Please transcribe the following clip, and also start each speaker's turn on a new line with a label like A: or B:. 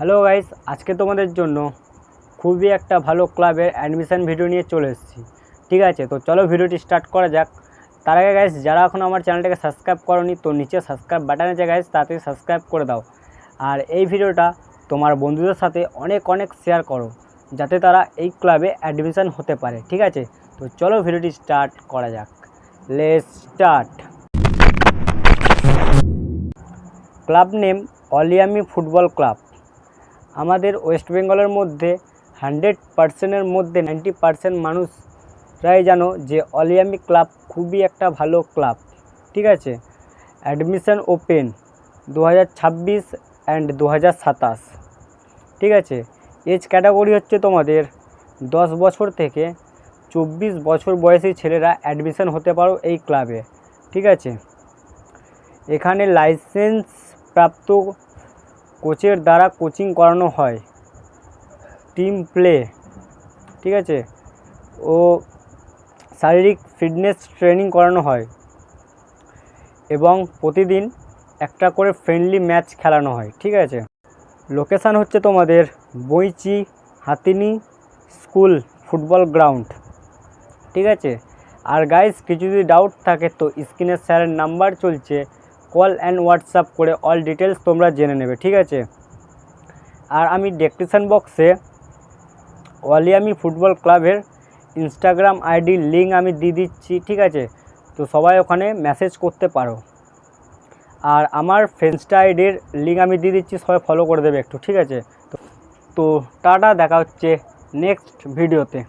A: Hello guys, আজকে তোমাদের জন্য খুবই একটা ভালো ক্লাবের অ্যাডমিশন ভিডিও নিয়ে চলে এসেছি। ঠিক আছে, তো চলো ভিডিওটি স্টার্ট করা যাক। তার আগে গাইস, যারা এখন আমার চ্যানেলটাকে সাবস্ক্রাইব করোনি, তো নিচে সাবস্ক্রাইব বাটন আছে গাইস, তাড়াতাড়ি সাবস্ক্রাইব করে দাও। আর এই ভিডিওটা তোমার বন্ধুদের সাথে অনেক শেয়ার করো, যাতে তারা এই ক্লাবে অ্যাডমিশন হতে পারে। ঠিক আছে, তো চলো ভিডিওটি স্টার্ট করা যাক। Let's start. ক্লাব নেম অলিয়ামি ফুটবল ক্লাব। আমাদের ওয়েস্ট বেঙ্গলের মধ্যে 100%-এর মধ্যে 90% মানুষরাই জানো যে অলিয়ামি ক্লাব খুবই একটা ভালো ক্লাব। ঠিক আছে, অ্যাডমিশন ওপেন 2026 অ্যান্ড 2027। ঠিক আছে, এজ ক্যাটাগরি হচ্ছে তোমাদের 10 বছর থেকে 24 বছর বয়সী ছেলেরা অ্যাডমিশন হতে পারো এই ক্লাবে। ঠিক আছে, এখানে লাইসেন্স প্রাপ্ত কোচের দ্বারা কোচিং করানো হয়, টিম প্লে, ঠিক আছে, ও শারীরিক ফিটনেস ট্রেনিং করানো হয় এবং প্রতিদিন একটা করে ফ্রেন্ডলি ম্যাচ খেলানো হয়। ঠিক আছে, লোকেশান হচ্ছে তোমাদের বইচি হাতিনি স্কুল ফুটবল গ্রাউন্ড। ঠিক আছে, আর গাইস কিছু যদি ডাউট থাকে তো স্ক্রিনে স্যারের নাম্বার চলছে, কল অ্যান্ড হোয়াটসঅ্যাপ করে অল ডিটেলস তোমরা জেনে নেবে। ঠিক আছে, আর আমি ডেসক্রিপশান বক্সে অলিয়ামি ফুটবল ক্লাবের ইনস্টাগ্রাম আইডির লিঙ্ক আমি দিয়ে দিচ্ছি। ঠিক আছে, তো সবাই ওখানে মেসেজ করতে পারো। আর আমার ফেন্সটা আইডির লিঙ্ক আমি দিয়ে দিচ্ছি, সবাই ফলো করে দেবে একটু। ঠিক আছে, তো টাটা, দেখা হচ্ছে নেক্সট ভিডিওতে।